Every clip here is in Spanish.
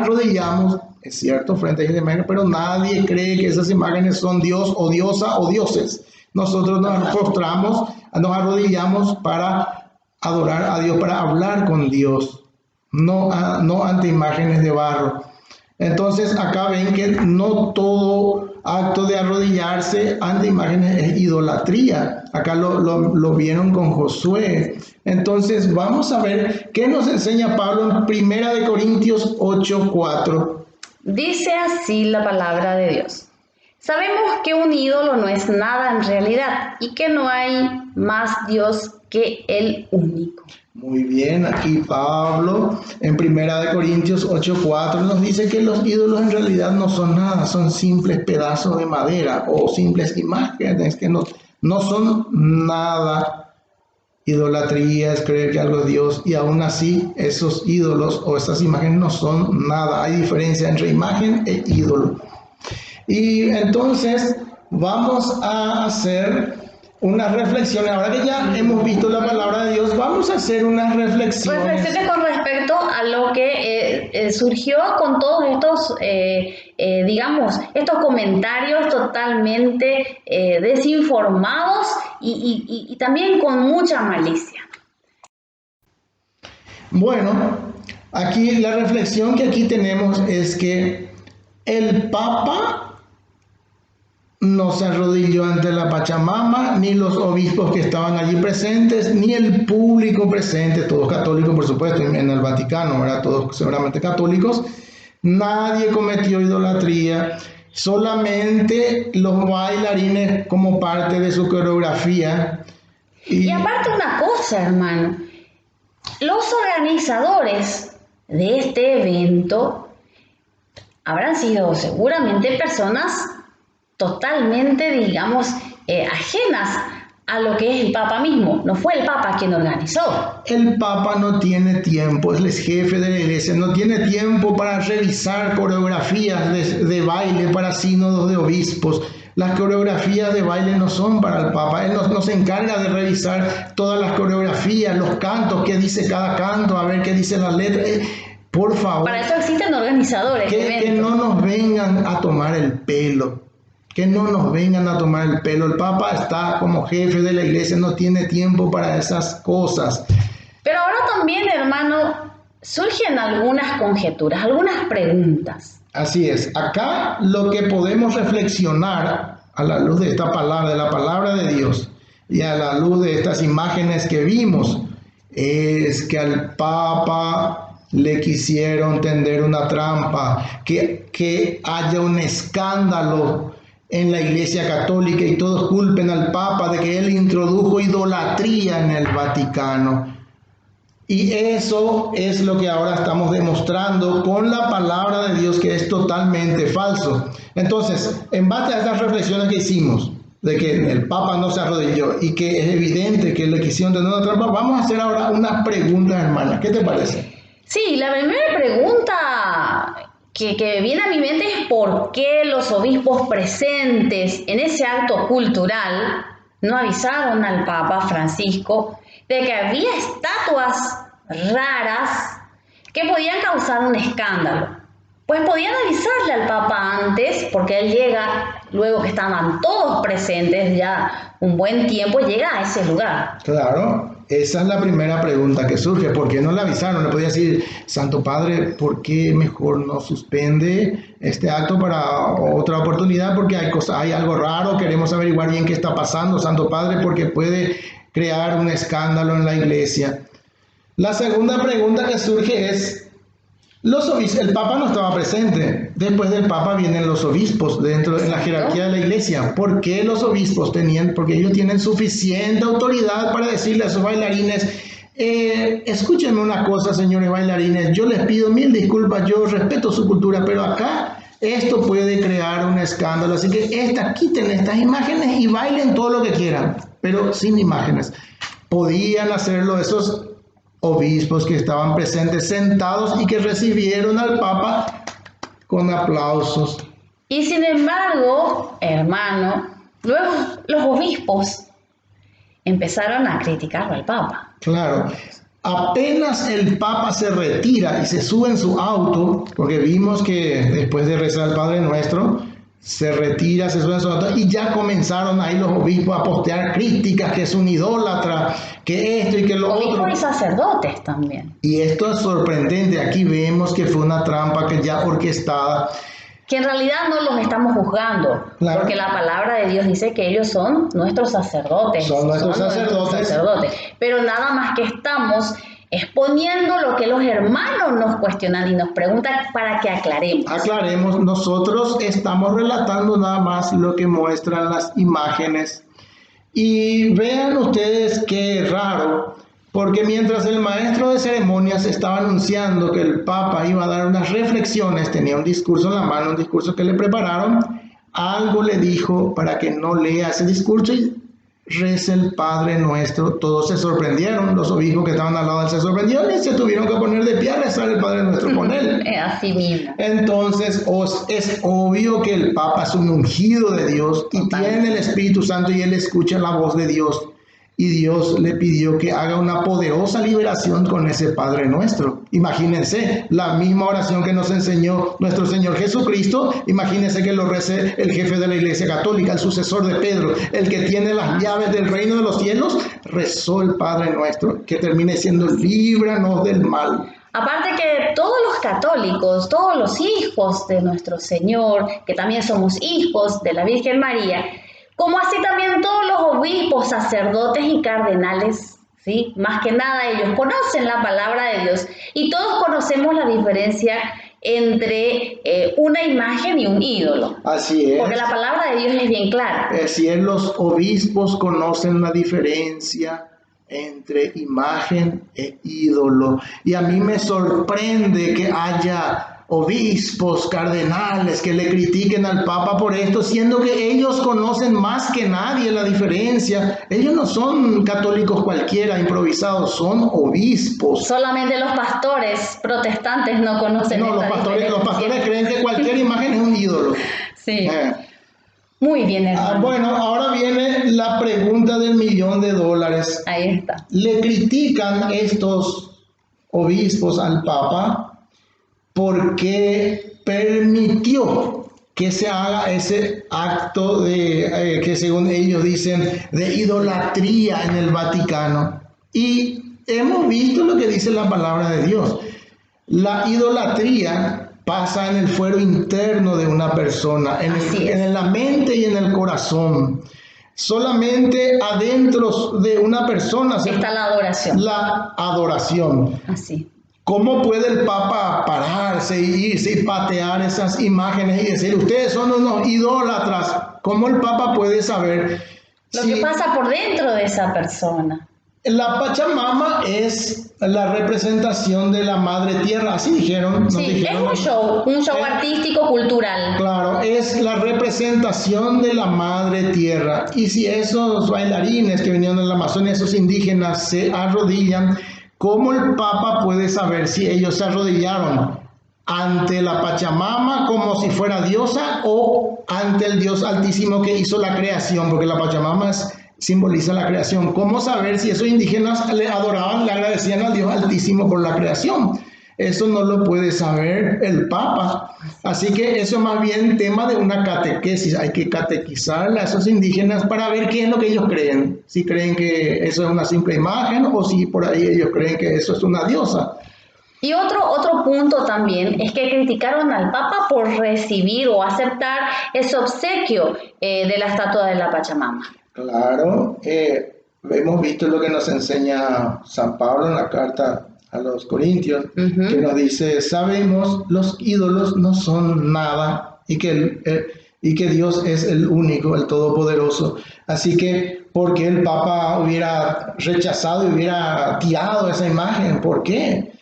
arrodillamos, es cierto, frente a esas imágenes, pero nadie cree que esas imágenes son Dios o diosa o dioses. Nosotros nos postramos, nos arrodillamos para adorar a Dios, para hablar con Dios, no ante imágenes de barro. Entonces acá ven que no todo acto de arrodillarse ante imágenes es idolatría. Acá lo vieron con Josué. Entonces vamos a ver qué nos enseña Pablo en Primera de Corintios 8:4. Dice así la palabra de Dios. Sabemos que un ídolo no es nada en realidad y que no hay más Dios que el único. Muy bien, aquí Pablo en Primera de Corintios 8:4 nos dice que los ídolos en realidad no son nada, son simples pedazos de madera o simples imágenes que no son nada. Idolatría es creer que algo es Dios y aún así esos ídolos o esas imágenes no son nada. Hay diferencia entre imagen e ídolo. Y entonces vamos a hacer unas reflexiones. Ahora que ya hemos visto la palabra de Dios, vamos a hacer unas reflexiones. Reflexiones con respecto a lo que surgió con todos estos, digamos, estos comentarios totalmente desinformados y también con mucha malicia. Bueno, aquí la reflexión que aquí tenemos es que el Papa no se arrodilló ante la Pachamama, ni los obispos que estaban allí presentes, ni el público presente, todos católicos por supuesto, en el Vaticano, ¿verdad? Todos seguramente católicos. Nadie cometió idolatría, solamente los bailarines como parte de su coreografía. Y aparte una cosa, hermano, los organizadores de este evento habrán sido seguramente personas totalmente, digamos, ajenas a lo que es el Papa mismo. No fue el Papa quien organizó. El Papa no tiene tiempo, él es jefe de la iglesia, no tiene tiempo para revisar coreografías de baile para sínodos de obispos. Las coreografías de baile no son para el Papa, él no se encarga de revisar todas las coreografías, los cantos, qué dice cada canto, a ver qué dice la letra. Por favor. Para eso existen organizadores. Que no nos vengan a tomar el pelo. Que no nos vengan a tomar el pelo. El Papa está como jefe de la iglesia, no tiene tiempo para esas cosas. Pero ahora también, hermano, surgen algunas conjeturas, algunas preguntas. Así es. Acá lo que podemos reflexionar a la luz de esta palabra, de la palabra de Dios, y a la luz de estas imágenes que vimos, es que al Papa le quisieron tender una trampa, que haya un escándalo en la Iglesia Católica y todos culpen al Papa de que él introdujo idolatría en el Vaticano. Y eso es lo que ahora estamos demostrando con la palabra de Dios, que es totalmente falso. Entonces, en base a estas reflexiones que hicimos, de que el Papa no se arrodilló y que es evidente que le quisieron tener una trampa, vamos a hacer ahora unas preguntas, hermana. ¿Qué te parece? Sí, la primera pregunta que viene a mi mente es por qué los obispos presentes en ese acto cultural no avisaron al Papa Francisco de que había estatuas raras que podían causar un escándalo. Pues podían avisarle al Papa antes, porque él llega, luego que estaban todos presentes ya un buen tiempo, llega a ese lugar. Claro, esa es la primera pregunta que surge. ¿Por qué no le avisaron? Le podía decir, Santo Padre, ¿por qué mejor no suspende este acto para otra oportunidad? Porque hay algo raro, queremos averiguar bien qué está pasando, Santo Padre, porque puede crear un escándalo en la iglesia. La segunda pregunta que surge es, el Papa no estaba presente. Después del Papa vienen los obispos en la jerarquía de la iglesia. ¿Por qué los obispos tenían? Porque ellos tienen suficiente autoridad para decirle a esos bailarines, escúchenme una cosa, señores bailarines, yo les pido mil disculpas, yo respeto su cultura, pero acá esto puede crear un escándalo, así que quiten estas imágenes y bailen todo lo que quieran, pero sin imágenes. Podían hacerlo esos obispos que estaban presentes, sentados y que recibieron al Papa con aplausos. Y sin embargo, hermano, luego los obispos empezaron a criticarlo al Papa. Claro, Apenas el Papa se retira y se sube en su auto, porque vimos que después de rezar el Padre Nuestro, se retira, se sube en su auto y ya comenzaron ahí los obispos a postear críticas, que es un idólatra, que esto y que lo Obispos otro. y sacerdotes también. Y esto es sorprendente, aquí vemos que fue una trampa que ya orquestada. Que en realidad no los estamos juzgando, Claro. porque la palabra de Dios dice que ellos son nuestros sacerdotes. Son nuestros sacerdotes. Pero nada más que estamos exponiendo lo que los hermanos nos cuestionan y nos preguntan para que aclaremos. Aclaremos, nosotros estamos relatando nada más lo que muestran las imágenes. Y vean ustedes qué raro, porque mientras el maestro de ceremonias estaba anunciando que el Papa iba a dar unas reflexiones, tenía un discurso en la mano, un discurso que le prepararon, algo le dijo para que no lea ese discurso y reza el Padre Nuestro. Todos se sorprendieron, los obispos que estaban al lado de él se sorprendieron y se tuvieron que poner de pie a rezar el Padre Nuestro con él. Así mismo. Entonces es obvio que el Papa es un ungido de Dios y tiene el Espíritu Santo y él escucha la voz de Dios. Y Dios le pidió que haga una poderosa liberación con ese Padre Nuestro. Imagínense, la misma oración que nos enseñó nuestro Señor Jesucristo, imagínense que lo rece el jefe de la Iglesia Católica, el sucesor de Pedro, el que tiene las llaves del reino de los cielos, rezó el Padre Nuestro, que termine siendo líbranos del mal. Aparte que todos los católicos, todos los hijos de nuestro Señor, que también somos hijos de la Virgen María, como así también todos los obispos, sacerdotes y cardenales, ¿sí? Más que nada ellos conocen la palabra de Dios y todos conocemos la diferencia entre una imagen y un ídolo. Así es. Porque la palabra de Dios es bien clara. Así es, los obispos conocen la diferencia entre imagen e ídolo. Y a mí me sorprende que haya obispos, cardenales, que le critiquen al Papa por esto, siendo que ellos conocen más que nadie la diferencia. Ellos no son católicos cualquiera, improvisados, son obispos. Solamente los pastores protestantes no conocen No, los pastores creen que cualquier imagen es un ídolo. Sí. Muy bien, hermano. Bueno, ahora viene la pregunta del $1.000.000. Ahí está. Le critican estos obispos al Papa porque permitió que se haga ese acto de, que según ellos dicen, de idolatría en el Vaticano. Y hemos visto lo que dice la palabra de Dios. La idolatría pasa en el fuero interno de una persona, en la mente y en el corazón. Solamente adentro de una persona está la adoración. La adoración. Así. ¿Cómo puede el Papa pararse y irse y patear esas imágenes y decir, ustedes son unos idólatras? ¿Cómo el Papa puede saber? Lo que pasa por dentro de esa persona. La Pachamama es la representación de la Madre Tierra, así dijeron. Es un show artístico, cultural. Claro, es la representación de la Madre Tierra. Y si esos bailarines que vinieron de la Amazonia, esos indígenas, se arrodillan, ¿cómo el Papa puede saber si ellos se arrodillaron ante la Pachamama como si fuera diosa o ante el Dios Altísimo que hizo la creación? Porque la Pachamama simboliza la creación. ¿Cómo saber si esos indígenas le adoraban, le agradecían al Dios Altísimo por la creación? Eso no lo puede saber el Papa. Así que eso es más bien tema de una catequesis. Hay que catequizar a esos indígenas para ver qué es lo que ellos creen. Si creen que eso es una simple imagen o si por ahí ellos creen que eso es una diosa. Y otro punto también es que criticaron al Papa por recibir o aceptar ese obsequio de la estatua de la Pachamama. Claro, hemos visto lo que nos enseña San Pablo en la carta a los Corintios, que nos dice, sabemos los ídolos no son nada y que Dios es el único, el todopoderoso. Así que, ¿por qué el Papa hubiera rechazado y hubiera tirado esa imagen? ¿Por qué?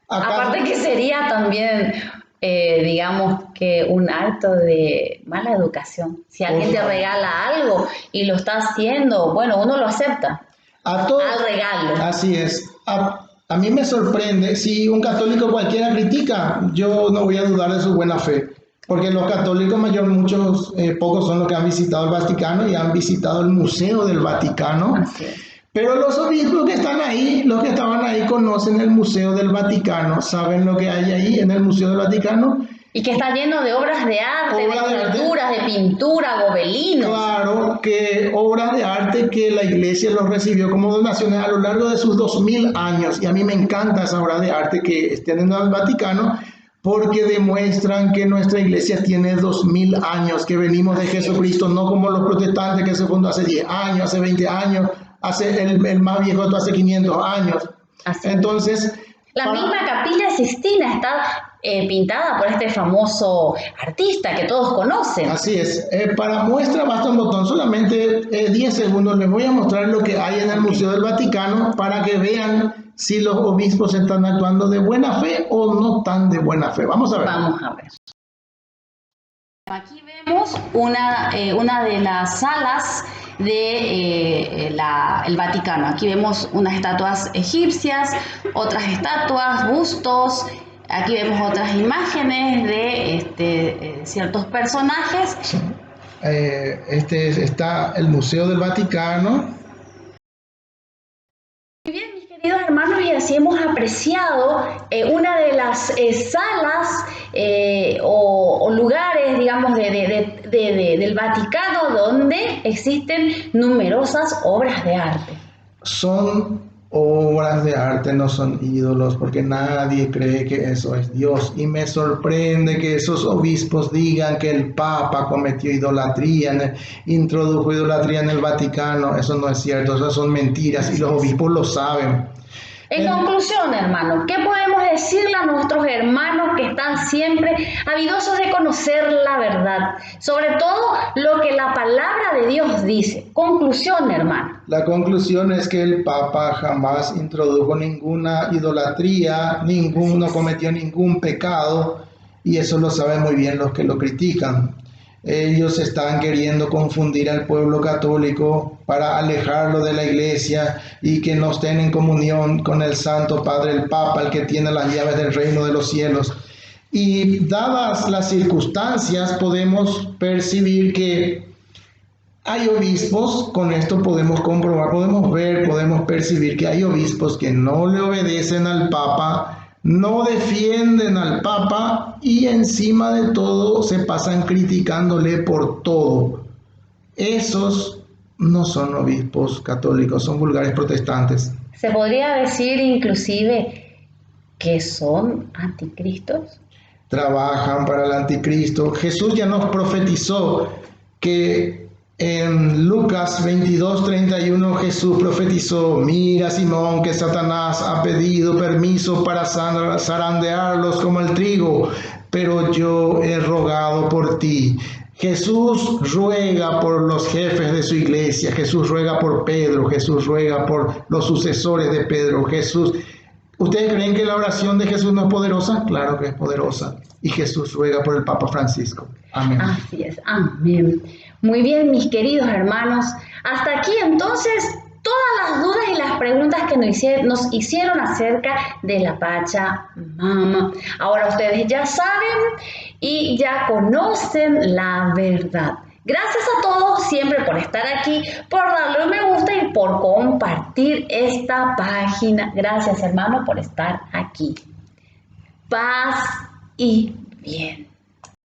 Aparte que sería también, digamos que un acto de mala educación. Si alguien te regala algo y lo está haciendo, bueno, uno lo acepta al regalo. Así es. A mí me sorprende, si un católico cualquiera critica, yo no voy a dudar de su buena fe, porque los católicos pocos son los que han visitado el Vaticano y han visitado el Museo del Vaticano, Pero los obispos que están ahí, los que estaban ahí, conocen el Museo del Vaticano, saben lo que hay ahí en el Museo del Vaticano. Y que está lleno de obras de arte, Obras de de arte. esculturas, de pintura, gobelinos. Claro, que obras de arte que la iglesia los recibió como donaciones a lo largo de sus 2000 años. Y a mí me encanta esa obra de arte que estén en el Vaticano, porque demuestran que nuestra iglesia tiene 2000 años, que venimos de Jesucristo, no como los protestantes que se fundó hace 10 años, hace 20 años, hace el más viejo hace 500 años. Así. Entonces, la misma Capilla Sixtina está pintada por este famoso artista que todos conocen. Así es. Para muestra basta un botón, solamente 10 segundos. Les voy a mostrar lo que hay en el Museo del Vaticano para que vean si los obispos están actuando de buena fe o no tan de buena fe. Vamos a ver. Vamos a ver. Aquí vemos una de las salas del Vaticano. Aquí vemos unas estatuas egipcias, otras estatuas, bustos. Aquí vemos otras imágenes de ciertos personajes. Sí. Está el Museo del Vaticano. Muy bien, mis queridos hermanos, y así hemos apreciado una de las salas o lugares, digamos, del Vaticano donde existen numerosas obras de arte. Son obras de arte, no son ídolos, porque nadie cree que eso es Dios. Y me sorprende que esos obispos digan que el Papa cometió idolatría, introdujo idolatría en el Vaticano. Eso no es cierto, esas son mentiras y los obispos lo saben. En conclusión, hermano, ¿qué podemos decirle a nuestros hermanos que están siempre avidosos de conocer la verdad? Sobre todo lo que la palabra de Dios dice. Conclusión, hermano. La conclusión es que el Papa jamás introdujo ninguna idolatría, no cometió ningún pecado, y eso lo saben muy bien los que lo critican. Ellos están queriendo confundir al pueblo católico para alejarlo de la iglesia y que no estén en comunión con el Santo Padre, el Papa, el que tiene las llaves del reino de los cielos. Y dadas las circunstancias, podemos percibir que hay obispos, con esto podemos comprobar, podemos ver, podemos percibir que hay obispos que no le obedecen al Papa, no defienden al Papa y encima de todo se pasan criticándole por todo. Esos no son obispos católicos, son vulgares protestantes. Se podría decir inclusive que son anticristos. Trabajan para el anticristo. Jesús ya nos profetizó que en Lucas 22:31 Jesús profetizó: mira, Simón, que Satanás ha pedido permiso para zarandearlos como el trigo, pero yo he rogado por ti. Jesús ruega por los jefes de su iglesia, Jesús ruega por Pedro, Jesús ruega por los sucesores de Pedro, Jesús. ¿Ustedes creen que la oración de Jesús no es poderosa? Claro que es poderosa. Y Jesús ruega por el Papa Francisco. Amén. Así es, amén. Muy bien, mis queridos hermanos. Hasta aquí entonces todas las dudas y las preguntas que nos hicieron acerca de la Pachamama. Ahora ustedes ya saben y ya conocen la verdad. Gracias a todos siempre por estar aquí, por darle un me gusta y por compartir esta página. Gracias, hermano, por estar aquí. Paz y bien.